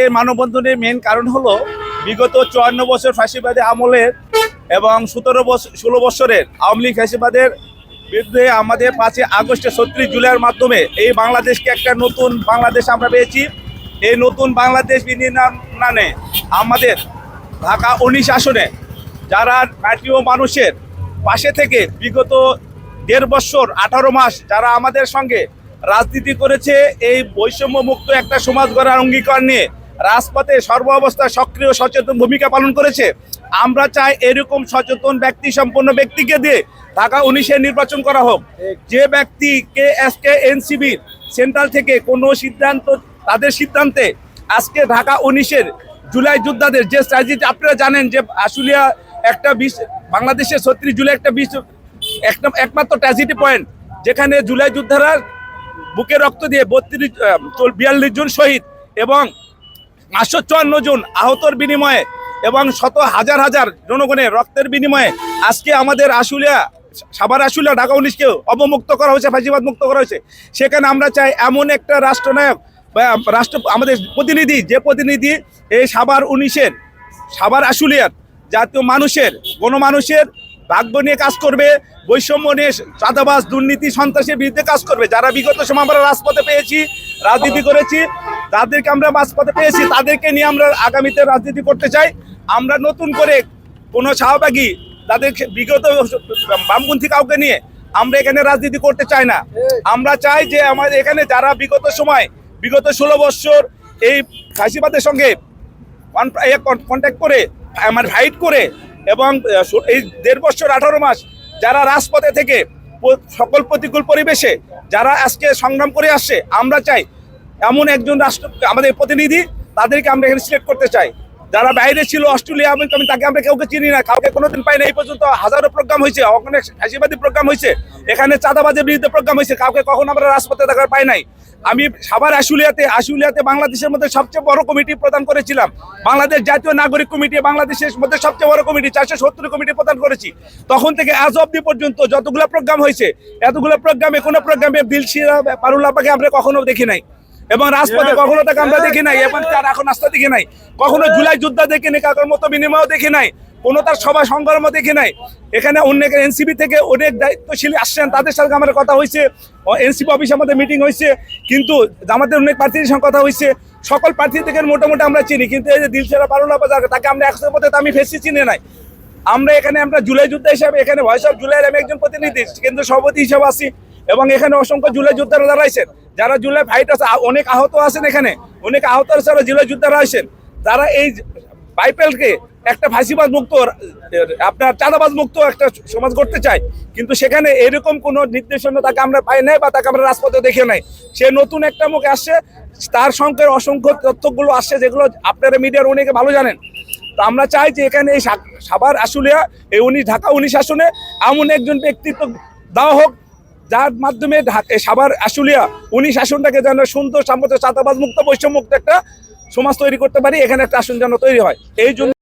এই মানববন্ধনের মেন কারণ হলো বিগত 54 বছর ফ্যাসিবাদী আমলের এবং 16 বছরের আওয়ামী লীগ ফ্যাসিবাদের বিরুদ্ধে আমাদের 5 আগস্টে 36 জুলাইয়ের মাধ্যমে এই বাংলাদেশকে একটা নতুন বাংলাদেশ আমরা পেয়েছি। এই নতুন বাংলাদেশ বিনির্মাণে আমাদের ঢাকা 19 আসনে যারা মাটি ও মানুষের পাশে থেকে বিগত 1.5 বছর 18 মাস যারা আমাদের সঙ্গে রাজনীতি করেছে, এই বৈষম্য মুক্ত একটা সমাজ গড়ার অঙ্গীকার নিয়ে রাজপথে সর্বাবস্থায় সক্রিয় সচেতন ভূমিকা পালন করেছে। আমরা চাই এরকম সচেতন ব্যক্তি সম্পন্ন ব্যক্তিকে দিয়ে ঢাকা 19-এ নির্বাচন করা হোক। যে ব্যক্তিকে আজকে এনসিবির সেন্ট্রাল থেকে কোনো সিদ্ধান্ত, তাদের সিদ্ধান্তে আজকে ঢাকা 19-এর জুলাই যোদ্ধাদের যে ট্র্যাজেডি, আপনারা জানেন যে আশুলিয়া একটা বাংলাদেশের 36 জুলাই একটা একমাত্র ট্র্যাজেডি পয়েন্ট, যেখানে জুলাই যোদ্ধারা বুকে রক্ত দিয়ে 42 জন শহীদ এবং 554 জন আহতর বিনিময়ে এবং শত হাজার হাজার জনগণের রক্তের বিনিময়ে আজকে আমাদের সাভার আশুলিয়া ঢাকা 19-কেও অবমুক্ত করা হয়েছে, ফ্যাসিবাদ মুক্ত করা হয়েছে। সেখানে আমরা চাই এমন একটা রাষ্ট্রনায়ক বা আমাদের প্রতিনিধি, যে প্রতিনিধি এই সাভার আশুলিয়ার জাতীয় মানুষের, গণমানুষের ভাগ্য নিয়ে কাজ করবে, বৈষম্য নিয়ে, চাঁদাবাজ, দুর্নীতি, সন্ত্রাসের বিরুদ্ধে কাজ করবে। যারা বিগত সময় আমরা রাজপথে পেয়েছি, রাজনীতি করেছি, তাদেরকে আমরা রাজপথে পেয়েছি, তাদেরকে নিয়ে আমরা আগামীতে রাজনীতি করতে চাই। আমরা নতুন করে কোনো শাহবাগী, তাদেরকে বিগত বামপন্থী কাউকে নিয়ে আমরা এখানে রাজনীতি করতে চাই না। আমরা চাই যে আমাদের এখানে যারা বিগত 16 বছর এই ফ্যাসিবাদের সঙ্গে কন্ট্যাক্ট করে, ফাইট করে এবং এই 1.5 বছর 18 মাস যারা রাজপথে থেকে সকল প্রতিকূল পরিবেশে যারা আজকে সংগ্রাম করে আসছে, আমরা চাই এমন একজন আমাদের প্রতিনিধি, তাদেরকে আমরা এখানে সিলেক্ট করতে চাই। যারা বাইরে ছিল, অস্ট্রেলিয়া, আমি তাকে আমরা কাউকে চিনি না, কাউকে কোনোদিন পাই না। এই পর্যন্ত হাজারো প্রোগ্রাম হয়েছে, অনেক ফ্যাসিবাদী প্রোগ্রাম হয়েছে, এখানে চাঁদাবাজের বিরুদ্ধে প্রোগ্রাম হয়েছে, কাউকে কখনো আমরা রাজপথে দেখার পাই নাই। আমি সাভার আশুলিয়াতে বাংলাদেশের মধ্যে সবচেয়ে বড় কমিটি প্রদান করেছিলাম, বাংলাদেশ জাতীয় নাগরিক কমিটি, বাংলাদেশের মধ্যে সবচেয়ে বড় কমিটি 470 কমিটি প্রদান করেছি। তখন থেকে আজ অবধি পর্যন্ত যতগুলো প্রোগ্রাম হয়েছে, এতগুলো প্রোগ্রামে কোনো প্রোগ্রামে দিলশিরা পারুল্লাহকে আমরা কখনো দেখি নাই এবং রাজপথে কখনো তাকে আমরা দেখি নাই এবং তার এখন রাস্তা দেখি নাই, কখনো জুলাই যোদ্ধা দেখি নাই, কারোর মতো বিনিময়ও দেখি নাই, কোনো তার সভা সংগ্রামও দেখি নাই। এখানে অনেক এনসিবি থেকে অনেক দায়িত্বশীল আসছেন, তাদের সাথে আমার কথা হয়েছে, এনসিবি অফিসে আমাদের মিটিং হয়েছে, কিন্তু আমাদের অনেক প্রার্থীদের সঙ্গে কথা হয়েছে। সকল প্রার্থী থেকে মোটামুটি আমরা চিনি, কিন্তু এই যে দিলশিরা পারুল্লাহ তাকে আমরা 100 পথে আমি ফেসি চিনি নাই। আমরা জুলাই যোদ্ধা হিসাবে এখানে ভয়েস অফ জুলাইয়ের আমি একজন প্রতিনিধি, কেন্দ্রীয় সভাপতি হিসাবে আছি এবং এখানে অসংখ্য জুলাই যোদ্ধারা দাঁড়াইছেন, যারা জুলাই ফাইট আছে, অনেক আহত আছেন, এখানে অনেক আহত আছে, জুলাই যোদ্ধারা আছেন, তারা এই বাইপেলকে একটা ফাঁসিবাজ মুক্ত, আপনার চাঁদাবাজ মুক্ত একটা সমাজ করতে চায়। কিন্তু সেখানে এরকম কোনো নির্দেশনা তাকে আমরা পাই নাই বা তাকে আমরা রাজপথে দেখে নাই। সে নতুন একটা মুখে আসছে, তার সঙ্গে অসংখ্য তথ্যগুলো আসছে, যেগুলো আপনারা মিডিয়ার অনেকে ভালো জানেন। তো আমরা চাই যে এখানে এই সাভার আশুলিয়া এই ঢাকা 19 আসনে এমন একজন ব্যক্তিত্ব দেওয়া হোক, যার মাধ্যমে সাভার আশুলিয়া 19 আসনটাকে যেন সুন্দর, সাম্প্রত, চাঁদাবাজ মুক্ত, বৈষম্য মুক্ত একটা সমাজ তৈরি করতে পারি, এখানে একটা আসন যেন তৈরি হয়। এই জন্য